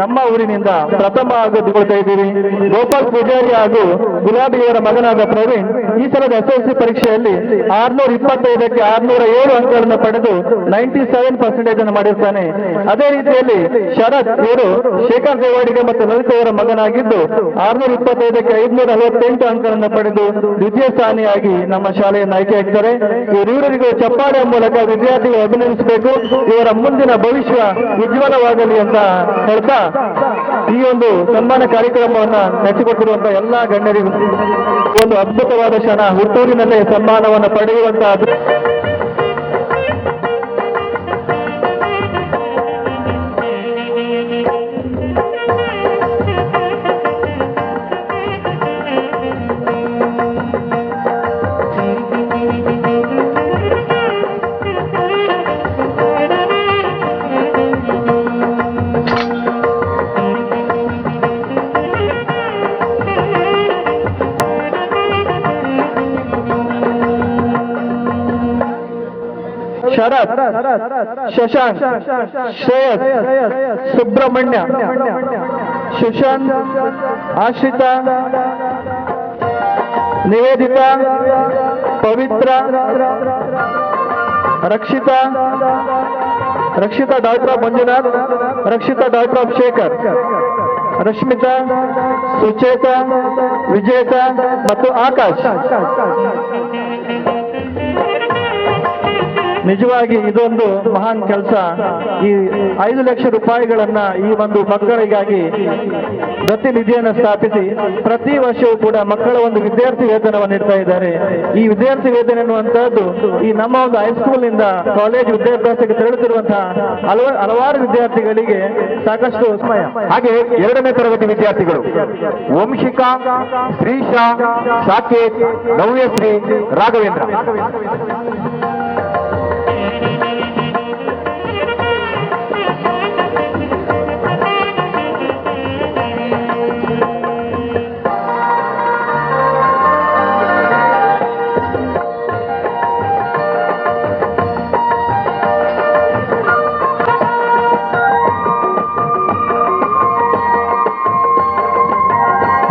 ನಮ್ಮ ಊರಿನಿಂದ ಪ್ರಥಮ ಆಗುಗೊಳ್ತಾ ಇದ್ದೀವಿ. ಗೋಪಾಲ್ ಪೂಜಾರಿ ಹಾಗೂ ಗುಲಾಬಿಯವರ ಮಗನಾದ ಪ್ರವೀಣ್ ಈ ಸಲದ SSLC ಪರೀಕ್ಷೆಯಲ್ಲಿ 625ಕ್ಕೆ 607 ಅಂಕಗಳನ್ನು ಪಡೆದು 97% ಅನ್ನು ಮಾಡಿರ್ತಾನೆ. ಅದೇ ರೀತಿಯಲ್ಲಿ ಶರತ್ ಇವರು ಶೇಖರ್ ದೇವಾಡಿಗೆ ಮತ್ತು ಲಲಿತ್ ಅವರ ಮಗನಾಗಿದ್ದು 625ಕ್ಕೆ 548 ಅಂಕಗಳನ್ನು ಪಡೆದು ದ್ವಿತೀಯ ಸ್ಥಾನಿಯಾಗಿ ನಮ್ಮ ಶಾಲೆಯನ್ನು ಆಯ್ಕೆಯಾಗಿದ್ದಾರೆ. ಇವರಿಗೂ ಚಪ್ಪಾಳೆಯ ಮೂಲಕ ವಿದ್ಯಾರ್ಥಿಗಳು ಅಭಿನಂದಿಸಬೇಕು. ಇವರ ಮುಂದಿನ ಭವಿಷ್ಯ ಉಜ್ವಲವಾಗಲಿ ಅಂತ ಹೇಳ್ತಾ ಈ ಒಂದು ಸನ್ಮಾನ ಕಾರ್ಯಕ್ರಮವನ್ನು ನಡೆಸಿಕೊಟ್ಟಿರುವಂತಹ ಎಲ್ಲಾ ಗಣ್ಯರಿಗೂ ಒಂದು ಅದ್ಭುತವಾದ ಕ್ಷಣ. ಹುಟ್ಟೂರಿನಲ್ಲೇ ಸನ್ಮಾನವನ್ನು ಪಡೆಯುವಂತಹ Sharath, Shashank, Shreyas, Subrahmanya, Sushant, Ashrita, Nivedita, Pavitra, Rakshita daughter of Manjunath, Rakshita daughter of Shekhar, Rashmita, Sucheta, Vijeta ಮತ್ತು ಆಕಾಶ್. ನಿಜವಾಗಿ ಇದೊಂದು ಮಹಾನ್ ಕೆಲಸ. ಈ 5 ಲಕ್ಷ ರೂಪಾಯಿಗಳನ್ನ ಈ ಒಂದು ಮಕ್ಕಳಿಗಾಗಿ ಪ್ರತಿನಿಧಿಯನ್ನು ಸ್ಥಾಪಿಸಿ ಪ್ರತಿ ವರ್ಷವೂ ಕೂಡ ಮಕ್ಕಳ ಒಂದು ವಿದ್ಯಾರ್ಥಿ ವೇತನವನ್ನು ನೀಡ್ತಾ ಇದ್ದಾರೆ. ಈ ವಿದ್ಯಾರ್ಥಿ ವೇತನ ಎನ್ನುವಂತಹದ್ದು ಈ ನಮ್ಮ ಒಂದು ಹೈಸ್ಕೂಲ್ನಿಂದ ಕಾಲೇಜ್ ವಿದ್ಯಾಭ್ಯಾಸಕ್ಕೆ ತೆರಳುತ್ತಿರುವಂತಹ ಹಲವಾರು ವಿದ್ಯಾರ್ಥಿಗಳಿಗೆ ಸಾಕಷ್ಟು ಸಮಯ. ಹಾಗೆ 2ನೇ ತರಗತಿ ವಿದ್ಯಾರ್ಥಿಗಳು ವಂಶಿಕಾ, ಶ್ರೀಶಾ, ಸಾಕೇತ್, ನವ್ಯಶ್ರೀ, ರಾಘವೇಂದ್ರ.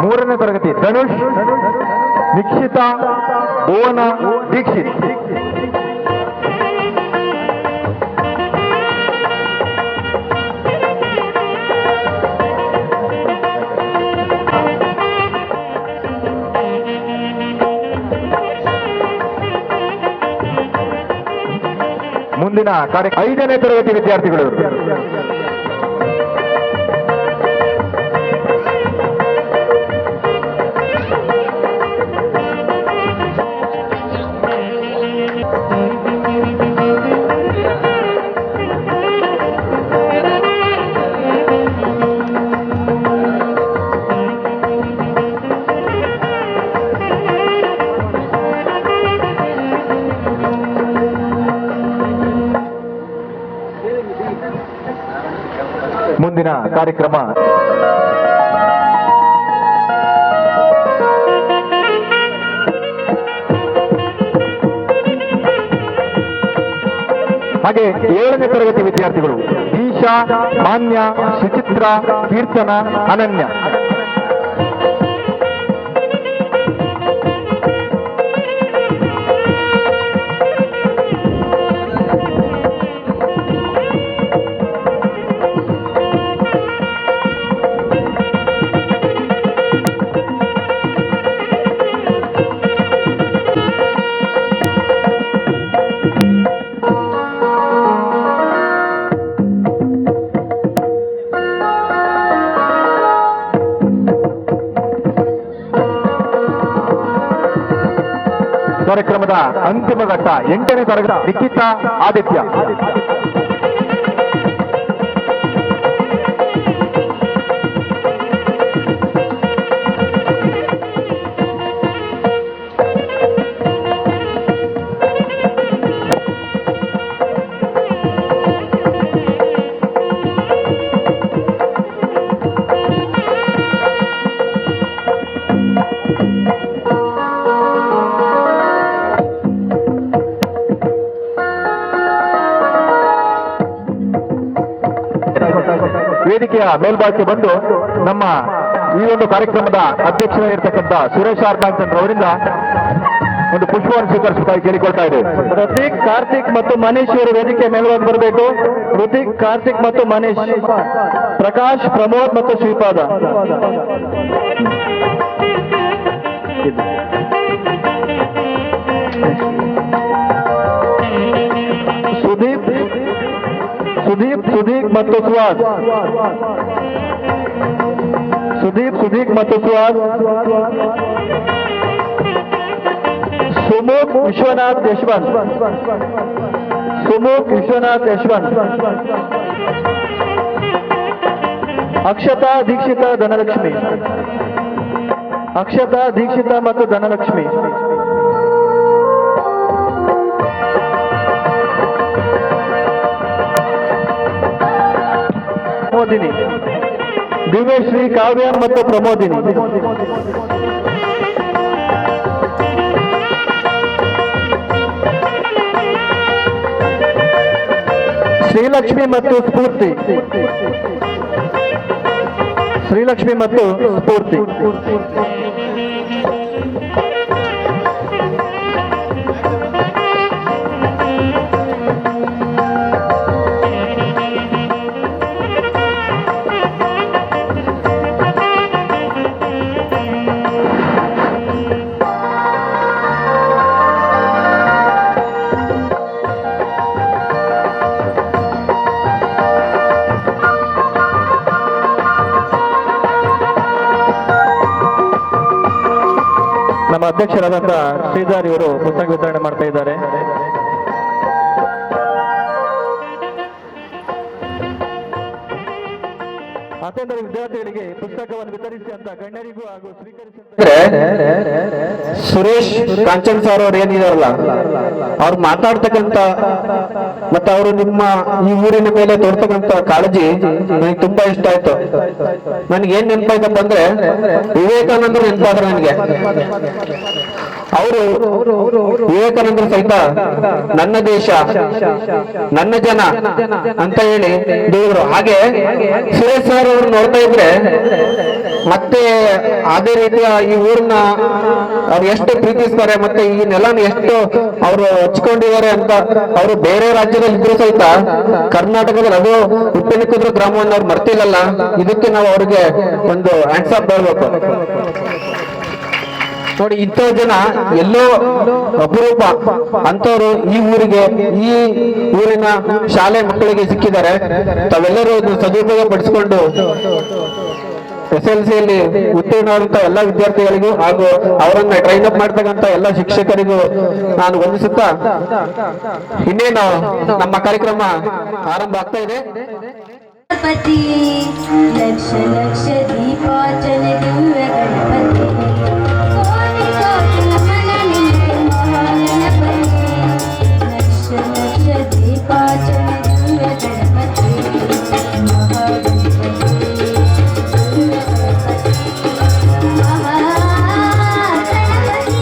ಮೂರನೇ ತರಗತಿ ಧನುಷ್, ನಿಕ್ಷಿತಾ, ಭುವನ, ದೀಕ್ಷಿತ್. ಮುಂದಿನ ಕಾರ್ಯ 5ನೇ ತರಗತಿ ವಿದ್ಯಾರ್ಥಿಗಳು ಮುಂದಿನ ಕಾರ್ಯಕ್ರಮ ಹಾಗೆ 7ನೇ ತರಗತಿ ವಿದ್ಯಾರ್ಥಿಗಳು ಈಶಾ, ಮಾನ್ಯ, ಸುಚಿತ್ರ, ಕೀರ್ತನ, ಅನನ್ಯ. ಕಾರ್ಯಕ್ರಮದ ಅಂತಿಮ ಘಟ್ಟ 8ನೇ ತರಗತಿ ನಿಖಿತಾ, ಆದಿತ್ಯ. ವೇದಿಕೆಯ ಮೇಲ್ಭಾಗಕ್ಕೆ ಬಂದು ನಮ್ಮ ಈ ಒಂದು ಕಾರ್ಯಕ್ರಮದ ಅಧ್ಯಕ್ಷರಾಗಿರ್ತಕ್ಕಂಥ ಸುರೇಶ್ ಆರ್ ಬ್ಯಾಂಕ್ಚಂದ್ರ ಅವರಿಂದ ಒಂದು ಪುಷ್ಪವನ್ನು ಸ್ವೀಕರಿಸುತ್ತಾ ಕೇಳಿಕೊಳ್ತಾ ಇದೆ. ಋತಿಕ್, ಕಾರ್ತಿಕ್ ಮತ್ತು ಮನೀಶ್ ಇವರು ವೇದಿಕೆ ಮೇಲ್ಭಾಗ ಬರಬೇಕು. ಋತಿಕ್, ಕಾರ್ತಿಕ್ ಮತ್ತು ಮನೀಶ್, ಪ್ರಕಾಶ್, ಪ್ರಮೋದ್ ಮತ್ತು ಶ್ರೀಪಾದ. ಸುದೀಪ್ ಮತ್ತು ಸುಹಾಸ್. ಸುದೀಪ್ ಮತ್ತು ಸುಹಾಸ್. ಸುಮುಖ್ ವಿಶ್ವನಾಥ್ ಯಶವಂತ್. ಅಕ್ಷತಾ, ದೀಕ್ಷಿತಾ, ಧನಲಕ್ಷ್ಮಿ. ಅಕ್ಷತಾ, ದೀಕ್ಷಿತಾ ಮತ್ತು ಧನಲಕ್ಷ್ಮಿ. ಪ್ರಮೋದಿನಿ, ದಿವ್ಯಶ್ರೀ, ಕಾವ್ಯ ಮತ್ತು ಪ್ರಮೋದಿನಿ. ಶ್ರೀಲಕ್ಷ್ಮಿ ಮತ್ತು ಸ್ಫೂರ್ತಿ. ನಮ್ಮ ಅಧ್ಯಕ್ಷರಾದಂಥ ಶ್ರೀಧರ್ ಇವರು ಪುಸ್ತಕ ವಿತರಣೆ ಮಾಡ್ತಾ ಇದ್ದಾರೆ. ಅತ್ಯಂತ ವಿದ್ಯಾರ್ಥಿಗಳಿಗೆ ಪುಸ್ತಕವನ್ನು ವಿತರಿಸಿ ಅಂತ ಗಣ್ಯರಿಗೂ ಹಾಗೂ ಸ್ವೀಕರಿಸಿ ಸುರೇಶ್ ಕಾಂಚನ್ ಸರ್ ಅವ್ರು ಏನಿದಾರಲ್ಲ ಅವ್ರು ಮಾತಾಡ್ತಕ್ಕಂತ ಮತ್ತೆ ಅವರು ನಿಮ್ಮ ಈ ಊರಿನ ಮೇಲೆ ತೋರ್ತಕ್ಕಂತ ಕಾಳಜಿ ನನಗೆ ತುಂಬಾ ಇಷ್ಟ ಆಯ್ತು. ನನಗೆ ಏನ್ ನೆನಪಾಯ್ತಪ್ಪ ಅಂದ್ರೆ ವಿವೇಕಾನಂದರು ನೆನಪಾದ್ರು ನನಗೆ. ಅವರು ವಿವೇಕಾನಂದರು ಸಹಿತ ನನ್ನ ದೇಶ ನನ್ನ ಜನ ಅಂತ ಹೇಳಿ ದುಡಿದ್ರು. ಹಾಗೆ ಸುರೇಶ್ ಸರ್ ಅವರು ನೋಡ್ತಾ ಇದ್ರೆ ಮತ್ತೆ ಅದೇ ರೀತಿಯ ಈ ಊರನ್ನ ಅವ್ರು ಎಷ್ಟು ಪ್ರೀತಿಸ್ತಾರೆ ಮತ್ತೆ ಈ ನೆಲನ ಎಷ್ಟು ಅವರು ಹಚ್ಕೊಂಡಿದ್ದಾರೆ ಅಂತ. ಅವರು ಬೇರೆ ರಾಜ್ಯದಲ್ಲಿ ಇದ್ರು ಸಹಿತ ಕರ್ನಾಟಕದಲ್ಲಿ ಅದು ಉಪ್ಪಿನಕುದ್ರ ಗ್ರಾಮವನ್ನು ಅವ್ರು ಮರ್ತಿಲ್ಲಲ್ಲ. ಇದಕ್ಕೆ ನಾವು ಅವ್ರಿಗೆ ಒಂದು ಹ್ಯಾಂಡ್ಸ್ ಆಫ್ ಹೇಳ್ಬೇಕು. ನೋಡಿ ಇಂಥ ಜನ ಎಲ್ಲೋ ಅಪರೂಪ ಅಂತವ್ರು ಈ ಊರಿಗೆ ಈ ಊರಿನ ಶಾಲೆ ಮಕ್ಕಳಿಗೆ ಸಿಕ್ಕಿದ್ದಾರೆ. ತಾವೆಲ್ಲರೂ ಸದುಪಯೋಗ ಪಡಿಸಿಕೊಂಡು SLC ಯಲ್ಲಿ ಉತ್ತೀರ್ಣವಾದಂತ ಎಲ್ಲ ವಿದ್ಯಾರ್ಥಿಗಳಿಗೂ ಹಾಗೂ ಅವರನ್ನ ಟ್ರೈನ್ ಅಪ್ ಮಾಡ್ತಕ್ಕಂತ ಎಲ್ಲ ಶಿಕ್ಷಕರಿಗೂ ನಾನು ವಂದಿಸುತ್ತಾ ಇನ್ನೇನು ನಮ್ಮ ಕಾರ್ಯಕ್ರಮ ಆರಂಭ ಆಗ್ತಾ ಇದೆ. ಗಣಪತಿ ಲಕ್ಷ ಲಕ್ಷ ದೀಪಾರ್ಚನ ದಿವ್ಯ ಗಣಪತಿ ಕೋಟಿ ಕೋಟಿ ನಮನ ನಿನಗೆ ಮಹಾಗಣಪತಿ ಲಕ್ಷ ಲಕ್ಷ ದೀಪಾರ್ಚನ ದಿವ್ಯ ಗಣಪತಿ ಮಹಾಗಣಪತಿ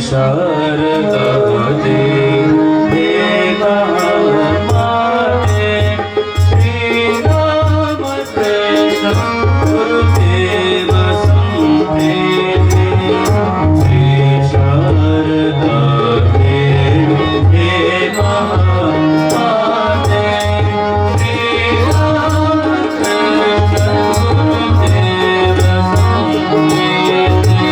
शारदा देवी माते श्री राम कृष्ण गुरुदेव संप्रीति श्री शारदा देवी माते श्री राम कृष्ण गुरुदेव संप्रीति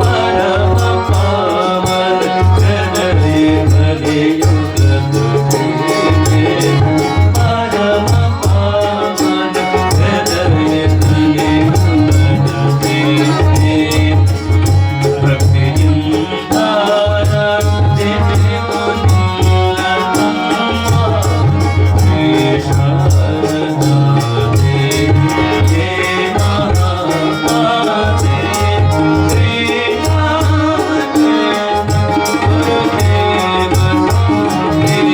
परम पावन हृदय कलियुग तुझे परम पावन हृदय कलियुग तुझे भक्तिं धारा दिव्य मुनिलम्मा श्री शारदा देवी माते श्री राम कृष्ण गुरुदेव संप्रीति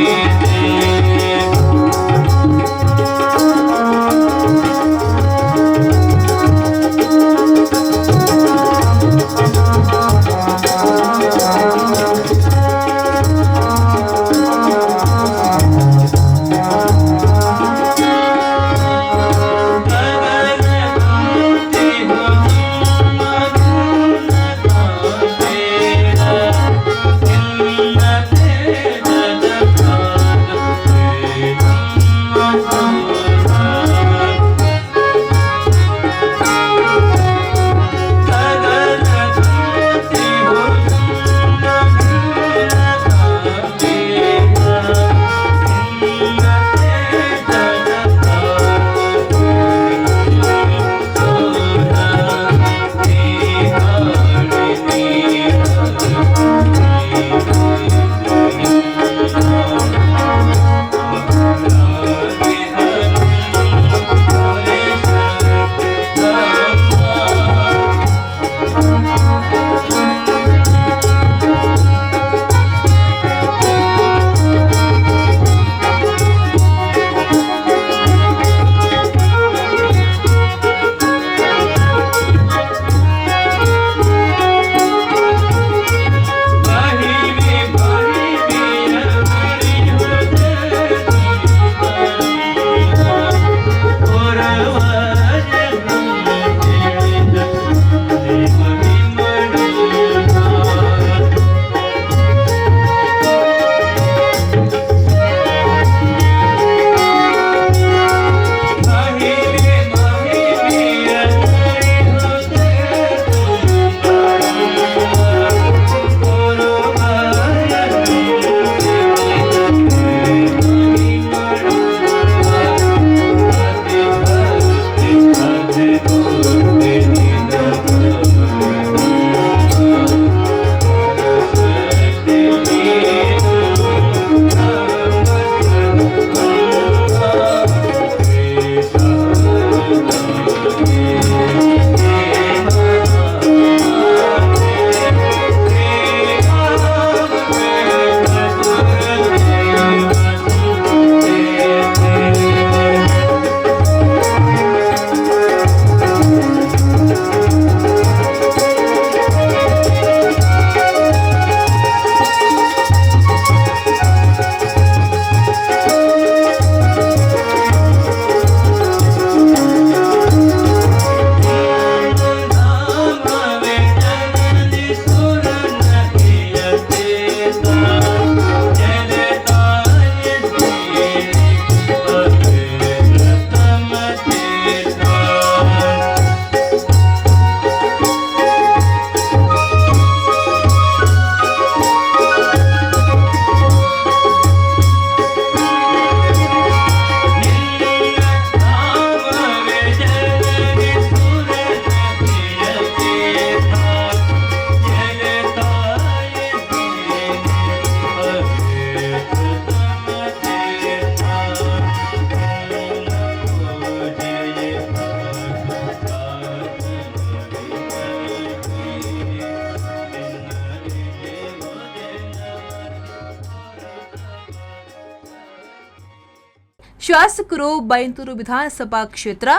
ಶಾಸಕರು ಬೈಂದೂರು ವಿಧಾನಸಭಾ ಕ್ಷೇತ್ರ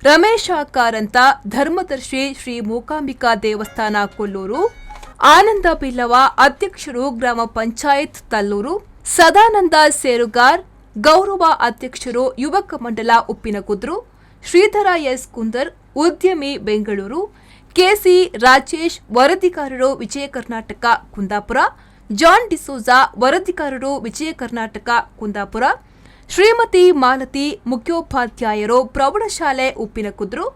ರಮೇಶ ಕಾರಂತ, ಧರ್ಮದರ್ಶಿ ಶ್ರೀ ಮೂಕಾಂಬಿಕಾ ದೇವಸ್ಥಾನ ಕೊಲ್ಲೂರು, ಆನಂದ ಬಿಲ್ಲವ ಅಧ್ಯಕ್ಷರು, ಗ್ರಾಮ ಪಂಚಾಯತ್ ತಲ್ಲೂರು. ಸದಾನಂದ ಸೇರುಗಾರ್ ಗೌರವ ಅಧ್ಯಕ್ಷರು, ಯುವಕ ಮಂಡಲ ಉಪ್ಪಿನಕುದ್ರು. ಶ್ರೀಧರ ಎಸ್ ಕುಂದರ್ ಉದ್ಯಮಿ, ಬೆಂಗಳೂರು. ಕೆಸಿ ರಾಜೇಶ್ ವರದಿಗಾರರು, ವಿಜಯ ಕರ್ನಾಟಕ, ಕುಂದಾಪುರ. ಜಾನ್ ಡಿಸೋಜಾ ವರದಿಗಾರರು, ವಿಜಯ ಕರ್ನಾಟಕ, ಕುಂದಾಪುರ. ಶ್ರೀಮತಿ ಮಾಲತಿ ಮುಖ್ಯೋಪಾಧ್ಯಾಯರು, ಪ್ರೌಢಶಾಲೆ ಉಪ್ಪಿನಕುದ್ರು.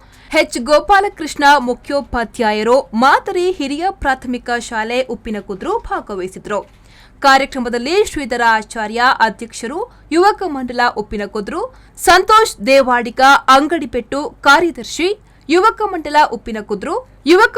ಎಚ್ ಗೋಪಾಲಕೃಷ್ಣ ಮುಖ್ಯೋಪಾಧ್ಯಾಯರು, ಮಾದರಿ ಹಿರಿಯ ಪ್ರಾಥಮಿಕ ಶಾಲೆ ಉಪ್ಪಿನಕುದ್ರು ಭಾಗವಹಿಸಿದ್ರು. ಕಾರ್ಯಕ್ರಮದಲ್ಲಿ ಶ್ರೀಧರ ಆಚಾರ್ಯ ಅಧ್ಯಕ್ಷರು, ಯುವಕ ಮಂಡಲ ಉಪ್ಪಿನಕುದ್ರು. ಸಂತೋಷ್ ದೇವಾಡಿಗ ಅಂಗಡಿಪೆಟ್ಟು ಕಾರ್ಯದರ್ಶಿ, ಯುವಕ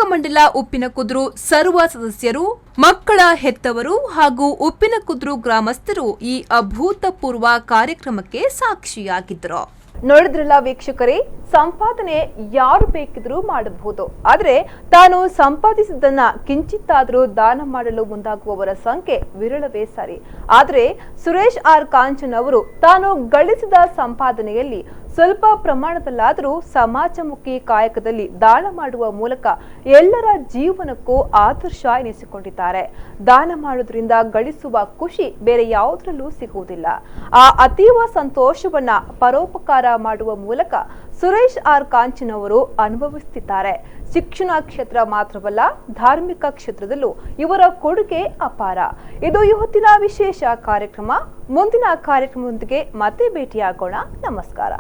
ಮಂಡಲ ಉಪ್ಪಿನಕುದ್ರು ಸರ್ವ ಸದಸ್ಯರು, ಮಕ್ಕಳ ಹೆತ್ತವರು ಹಾಗೂ ಉಪ್ಪಿನಕುದ್ರು ಗ್ರಾಮಸ್ಥರು ಈ ಅಭೂತಪೂರ್ವ ಕಾರ್ಯಕ್ರಮಕ್ಕೆ ಸಾಕ್ಷಿಯಾಗಿದ್ದರು. ನೋಡಿದ್ರಲ್ಲ ವೀಕ್ಷಕರೇ, ಸಂಪಾದನೆ ಯಾರು ಬೇಕಿದ್ರೂ ಮಾಡಬಹುದು. ಆದರೆ ತಾನು ಸಂಪಾದಿಸಿದ್ದನ್ನ ಕಿಂಚಿತ್ತಾದರೂ ದಾನ ಮಾಡಲು ಮುಂದಾಗುವವರ ಸಂಖ್ಯೆ ವಿರಳವೇ ಸರಿ. ಆದರೆ ಸುರೇಶ್ ಆರ್ ಕಾಂಚನ್ ಅವರು ತಾನು ಗಳಿಸಿದ ಸಂಪಾದನೆಯಲ್ಲಿ ಸ್ವಲ್ಪ ಪ್ರಮಾಣದಲ್ಲಾದರೂ ಸಮಾಜಮುಖಿ ಕಾಯಕದಲ್ಲಿ ದಾನ ಮಾಡುವ ಮೂಲಕ ಎಲ್ಲರ ಜೀವನಕ್ಕೂ ಆದರ್ಶ ಎನಿಸಿಕೊಂಡಿದ್ದಾರೆ. ದಾನ ಮಾಡೋದ್ರಿಂದ ಗಳಿಸುವ ಖುಷಿ ಬೇರೆ ಯಾವುದರಲ್ಲೂ ಸಿಗುವುದಿಲ್ಲ. ಆ ಅತೀವ ಸಂತೋಷವನ್ನ ಪರೋಪಕಾರ ಮಾಡುವ ಮೂಲಕ ಸುರೇಶ್ ಆರ್ ಕಾಂಚನ್ ಅವರು ಅನುಭವಿಸುತ್ತಿದ್ದಾರೆ. ಶಿಕ್ಷಣ ಕ್ಷೇತ್ರ ಮಾತ್ರವಲ್ಲ, ಧಾರ್ಮಿಕ ಕ್ಷೇತ್ರದಲ್ಲೂ ಇವರ ಕೊಡುಗೆ ಅಪಾರ. ಇದು ಇವತ್ತಿನ ವಿಶೇಷ ಕಾರ್ಯಕ್ರಮ. ಮುಂದಿನ ಕಾರ್ಯಕ್ರಮದೊಂದಿಗೆ ಮತ್ತೆ ಭೇಟಿಯಾಗೋಣ. ನಮಸ್ಕಾರ.